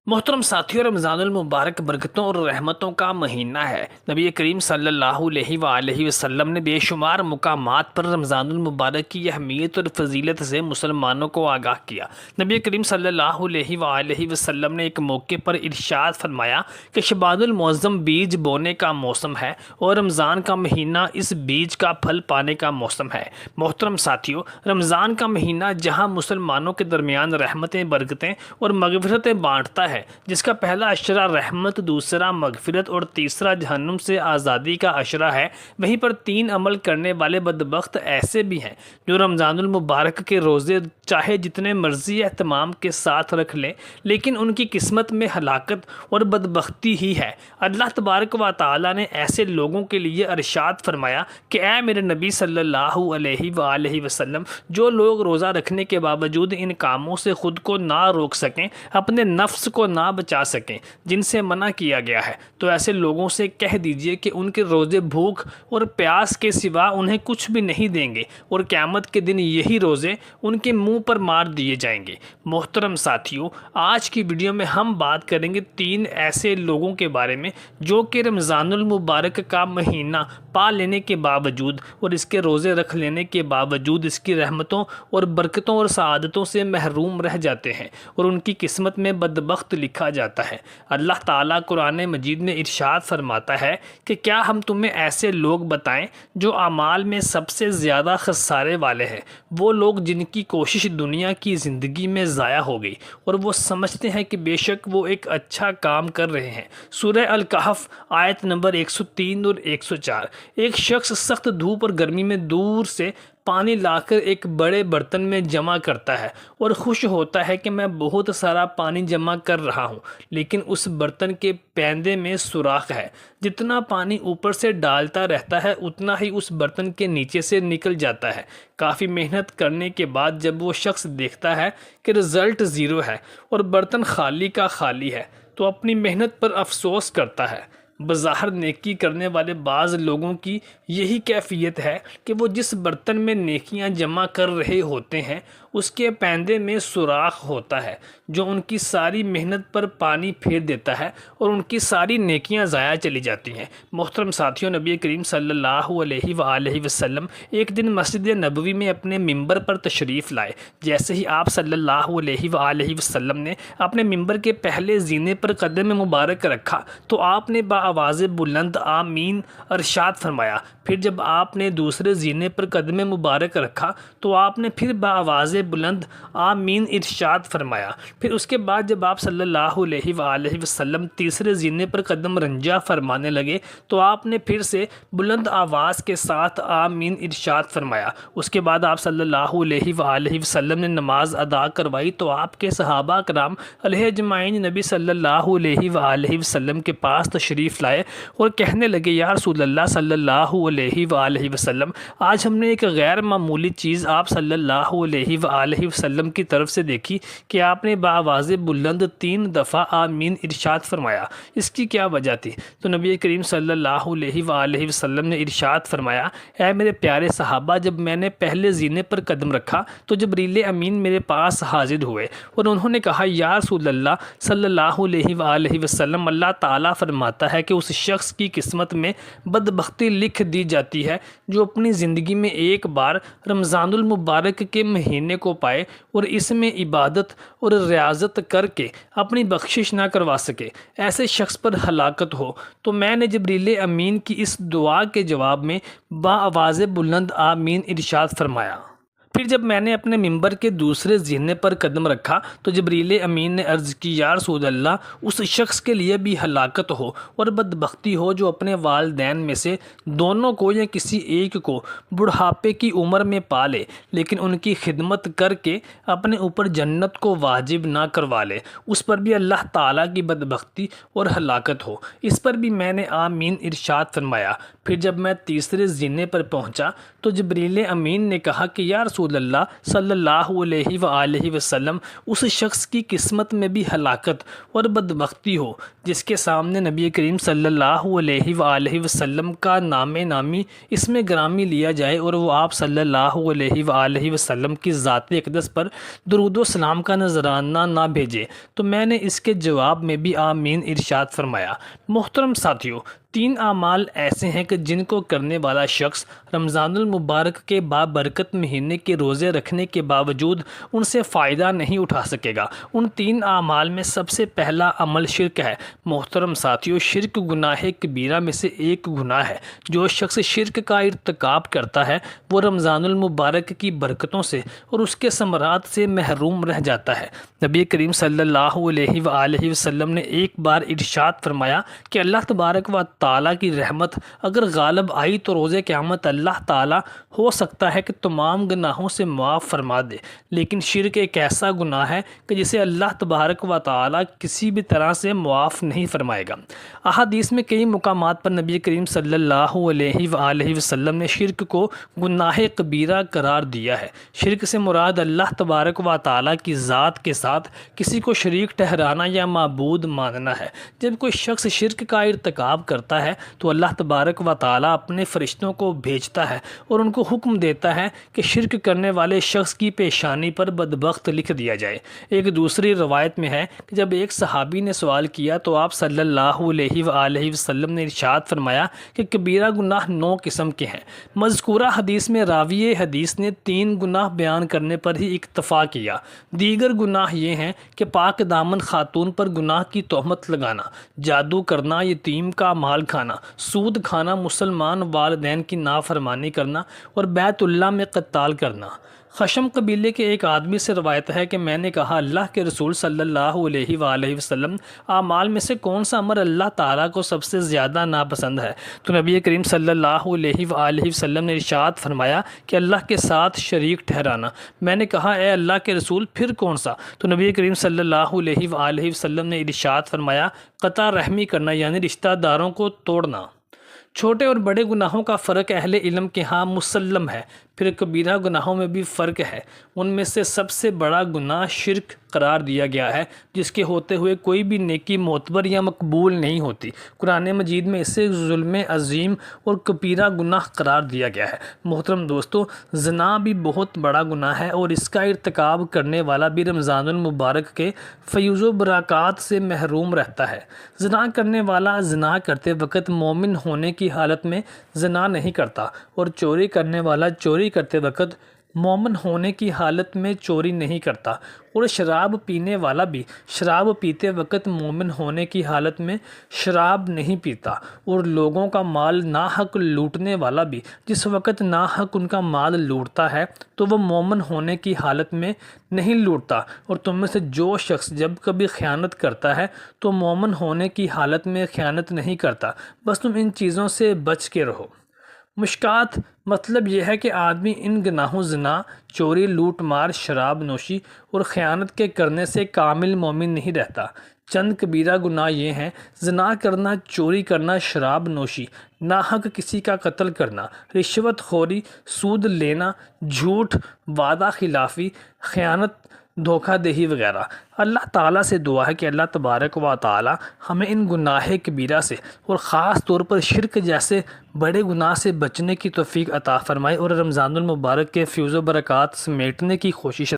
محترم ساتھیوں، رمضان المبارک برکتوں اور رحمتوں کا مہینہ ہے۔ نبی کریم صلی اللہ علیہ وآلہ وسلم نے بے شمار مقامات پر رمضان المبارک کی اہمیت اور فضیلت سے مسلمانوں کو آگاہ کیا۔ نبی کریم صلی اللہ علیہ وآلہ وسلم نے ایک موقع پر ارشاد فرمایا کہ شعبان المعظم بیج بونے کا موسم ہے اور رمضان کا مہینہ اس بیج کا پھل پانے کا موسم ہے۔ محترم ساتھیوں، رمضان کا مہینہ جہاں مسلمانوں کے درمیان رحمتیں، برکتیں اور مغفرتیں بانٹتا ہے، جس کا پہلا عشرہ رحمت، دوسرا مغفرت اور تیسرا جہنم سے آزادی کا عشرہ ہے، وہیں پر 3 عمل کرنے والے بدبخت ایسے بھی ہیں جو رمضان المبارک کے روزے چاہے جتنے مرضی اہتمام کے ساتھ رکھ لیں، لیکن ان کی قسمت میں ہلاکت اور بدبختی ہی ہے۔ اللہ تبارک و تعالی نے ایسے لوگوں کے لیے ارشاد فرمایا کہ اے میرے نبی صلی اللہ علیہ وآلہ وسلم، جو لوگ روزہ رکھنے کے باوجود ان کاموں سے خود کو نہ روک سکیں، اپنے نفس کو نہ بچا سکیں جن سے منع کیا گیا ہے، تو ایسے لوگوں سے کہہ دیجئے کہ ان کے روزے بھوک اور پیاس کے سوا انہیں کچھ بھی نہیں دیں گے، اور قیامت کے دن یہی روزے ان کے منہ پر مار دیے جائیں گے۔ محترم ساتھیوں، آج کی ویڈیو میں ہم بات کریں گے 3 ایسے لوگوں کے بارے میں جو کہ رمضان المبارک کا مہینہ پا لینے کے باوجود اور اس کے روزے رکھ لینے کے باوجود اس کی رحمتوں اور برکتوں اور سعادتوں سے محروم رہ جاتے ہیں اور ان کی قسمت میں بدبخت لکھا جاتا ہے۔ اللہ تعالیٰ قرآن مجید میں ارشاد فرماتا ہے کہ کیا ہم تمہیں ایسے لوگ بتائیں جو اعمال میں سب سے زیادہ خسارے والے ہیں؟ وہ لوگ جن کی کوشش دنیا کی زندگی میں ضائع ہو گئی اور وہ سمجھتے ہیں کہ بے شک وہ ایک اچھا کام کر رہے ہیں۔ سورہ الکہف آیت نمبر 103 اور 104۔ ایک شخص سخت دھوپ اور گرمی میں دور سے پانی لا کر ایک بڑے برتن میں جمع کرتا ہے اور خوش ہوتا ہے کہ میں بہت سارا پانی جمع کر رہا ہوں، لیکن اس برتن کے پیندے میں سوراخ ہے۔ جتنا پانی اوپر سے ڈالتا رہتا ہے اتنا ہی اس برتن کے نیچے سے نکل جاتا ہے۔ کافی محنت کرنے کے بعد جب وہ شخص دیکھتا ہے کہ رزلٹ 0 ہے اور برتن خالی کا خالی ہے تو اپنی محنت پر افسوس کرتا ہے۔ بظاہر نیکی کرنے والے بعض لوگوں کی یہی کیفیت ہے کہ وہ جس برتن میں نیکیاں جمع کر رہے ہوتے ہیں اس کے پیندے میں سوراخ ہوتا ہے جو ان کی ساری محنت پر پانی پھیر دیتا ہے اور ان کی ساری نیکیاں ضائع چلی جاتی ہیں۔ محترم ساتھیوں، نبی کریم صلی اللہ علیہ وآلہ وسلم ایک دن مسجد نبوی میں اپنے ممبر پر تشریف لائے۔ جیسے ہی آپ صلی اللہ علیہ وآلہ وسلم نے اپنے ممبر کے پہلے زینے پر قدم مبارک رکھا تو آپ نے آواز بلند آمین ارشاد فرمایا۔ پھر جب آپ نے دوسرے زینے پر قدم مبارک رکھا تو آپ نے پھر آواز بلند آمین ارشاد فرمایا۔ پھر اس کے بعد جب آپ صلی اللہ علیہ وآلہ وسلم تیسرے زینے پر قدم رنجا فرمانے لگے تو آپ نے پھر سے بلند آواز کے ساتھ آمین ارشاد فرمایا۔ اس کے بعد آپ صلی اللہ علیہ وآلہ وسلم نے نماز ادا کروائی تو آپ کے صحابہ کرام علیہ اجمعین نبی صلی اللہ علیہ وآلہ وسلم کے پاس تشریف لائے اور کہنے لگے، یا رسول اللہ صلی اللہ علیہ وآلہ وسلم، آج ہم نے ایک غیر معمولی چیز آپ صلی اللہ علیہ وآلہ وسلم کی طرف سے دیکھی کہ آپ نے بآواز بلند 3 دفعہ آمین ارشاد فرمایا۔ اس کی کیا وجہ تھی؟ تو نبی کریم صلی اللہ علیہ وآلہ وسلم نے ارشاد فرمایا، اے میرے پیارے صحابہ، جب میں نے پہلے زینے پر قدم رکھا تو جبریل امین میرے پاس حاضر ہوئے اور انہوں نے کہا، یا رسول اللہ صلی اللہ علیہ وآلہ وسلم، اللہ تعالیٰ فرماتا ہے کہ اس شخص کی قسمت میں بدبختی لکھ دی جاتی ہے جو اپنی زندگی میں ایک بار رمضان المبارک کے مہینے کو پائے اور اس میں عبادت اور ریاضت کر کے اپنی بخشش نہ کروا سکے، ایسے شخص پر ہلاکت ہو۔ تو میں نے جبریل امین کی اس دعا کے جواب میں بآواز بلند آمین ارشاد فرمایا۔ پھر جب میں نے اپنے ممبر کے دوسرے زینے پر قدم رکھا تو جبریل امین نے عرض کی، یا رسول اللہ، اس شخص کے لیے بھی ہلاکت ہو اور بدبختی ہو جو اپنے والدین میں سے دونوں کو یا کسی ایک کو بڑھاپے کی عمر میں پالے لیکن ان کی خدمت کر کے اپنے اوپر جنت کو واجب نہ کروا لے، اس پر بھی اللہ تعالیٰ کی بدبختی اور ہلاکت ہو۔ اس پر بھی میں نے آمین ارشاد فرمایا۔ پھر جب میں تیسرے زینے پر پہنچا تو جبریل امین نے کہا کہ یا رسول رسول اللہ صلی اللہ علیہ وآلہ وسلم اس شخص کی قسمت میں بھی ہلاکت اور بدبختی ہو جس کے سامنے نبی کریم صلی اللہ علیہ وآلہ وسلم کا نام نامی اس میں گرامی لیا جائے اور وہ آپ صلی اللہ علیہ وآلہ وسلم کی ذات اقدس پر درود و سلام کا نذرانہ نہ بھیجے۔ تو میں نے اس کے جواب میں بھی آمین ارشاد فرمایا۔ محترم ساتھیو، 3 اعمال ایسے ہیں کہ جن کو کرنے والا شخص رمضان المبارک کے بابرکت مہینے کے روزے رکھنے کے باوجود ان سے فائدہ نہیں اٹھا سکے گا۔ ان 3 اعمال میں سب سے پہلا عمل شرک ہے۔ محترم ساتھیو، شرک گناہ کبیرہ میں سے ایک گناہ ہے۔ جو شخص شرک کا ارتکاب کرتا ہے وہ رمضان المبارک کی برکتوں سے اور اس کے ثمرات سے محروم رہ جاتا ہے۔ نبی کریم صلی اللہ علیہ وآلہ وسلم نے ایک بار ارشاد فرمایا کہ اللہ تبارک و تعالیٰ کی رحمت اگر غالب آئی تو روز قیامت اللہ تعالیٰ ہو سکتا ہے کہ تمام گناہوں سے معاف فرما دے، لیکن شرک ایک ایسا گناہ ہے کہ جسے اللہ تبارک و تعالیٰ کسی بھی طرح سے معاف نہیں فرمائے گا۔ احادیث میں کئی مقامات پر نبی کریم صلی اللہ علیہ وآلہ وسلم نے شرک کو گناہ کبیرہ قرار دیا ہے۔ شرک سے مراد اللہ تبارک و تعالیٰ کی ذات کے ساتھ کسی کو شریک ٹھہرانا یا معبود ماننا ہے۔ جب کوئی شخص شرک کا ارتکاب کرتا ہے تو اللہ تبارک و تعالیٰ اپنے فرشتوں کو بھیجتا ہے اور ان کو حکم دیتا ہے کہ شرک کرنے والے شخص کی پیشانی پر بدبخت لکھ دیا جائے۔ ایک دوسری روایت میں ہے کہ جب ایک صحابی نے سوال کیا تو آپ صلی اللہ علیہ وآلہ وسلم نے ارشاد فرمایا کہ کبیرہ گناہ 9 قسم کے ہیں۔ مذکورہ حدیث میں راوی حدیث نے 3 گناہ بیان کرنے پر ہی اکتفا کیا۔ دیگر گناہ یہ ہیں کہ پاک دامن خاتون پر گناہ کی تہمت لگانا، جادو کرنا، یتیم کا مال کھانا، سود کھانا، مسلمان والدین کی نافرمانی کرنا اور بیت اللہ میں قتال کرنا۔ خشم قبیلے کے ایک آدمی سے روایت ہے کہ میں نے کہا، اللہ کے رسول صلی اللہ علیہ وآلہ وسلم، اعمال میں سے کون سا عمل اللہ تعالیٰ کو سب سے زیادہ ناپسند ہے؟ تو نبی کریم صلی اللہ علیہ وآلہ وسلم نے ارشاد فرمایا کہ اللہ کے ساتھ شریک ٹھہرانا۔ میں نے کہا، اے اللہ کے رسول پھر کون سا؟ تو نبی کریم صلی اللہ علیہ وآلہ وسلم نے ارشاد فرمایا، قطع رحمی کرنا یعنی رشتہ داروں کو توڑنا۔ چھوٹے اور بڑے گناہوں کا فرق اہل علم کے ہاں مسلم ہے۔ پھر کبیرہ گناہوں میں بھی فرق ہے۔ ان میں سے سب سے بڑا گناہ شرک قرار دیا گیا ہے، جس کے ہوتے ہوئے کوئی بھی نیکی معتبر یا مقبول نہیں ہوتی۔ قرآن مجید میں اسے ظلم عظیم اور کبیرہ گناہ قرار دیا گیا ہے۔ محترم دوستو، زنا بھی بہت بڑا گناہ ہے اور اس کا ارتکاب کرنے والا بھی رمضان المبارک کے فیوز و برکات سے محروم رہتا ہے۔ زنا کرنے والا زنا کرتے وقت مومن ہونے کی حالت میں زنا نہیں کرتا، اور چوری کرنے والا چوری کرتے وقت مومن ہونے کی حالت میں چوری نہیں کرتا، اور شراب پینے والا بھی شراب پیتے وقت مومن ہونے کی حالت میں شراب نہیں پیتا، اور لوگوں کا مال ناحق لوٹنے والا بھی جس وقت ناحق ان کا مال لوٹتا ہے تو وہ مومن ہونے کی حالت میں نہیں لوٹتا۔ اور تم میں سے جو شخص جب کبھی خیانت کرتا ہے تو مومن ہونے کی حالت میں خیانت نہیں کرتا۔ بس تم ان چیزوں سے بچ کے رہو۔ مشکات مطلب یہ ہے کہ آدمی ان گناہوں زنا، چوری، لوٹ مار، شراب نوشی اور خیانت کے کرنے سے کامل مومن نہیں رہتا۔ چند کبیرہ گناہ یہ ہیں: زنا کرنا، چوری کرنا، شراب نوشی، ناحق کسی کا قتل کرنا، رشوت خوری، سود لینا، جھوٹ، وعدہ خلافی، خیانت، دھوکہ دہی وغیرہ۔ اللہ تعالیٰ سے دعا ہے کہ اللہ تبارک و تعالیٰ ہمیں ان گناہ کبیرہ سے اور خاص طور پر شرک جیسے بڑے گناہ سے بچنے کی توفیق عطا فرمائے اور رمضان المبارک کے فیوز و برکات سمیٹنے کی کوشش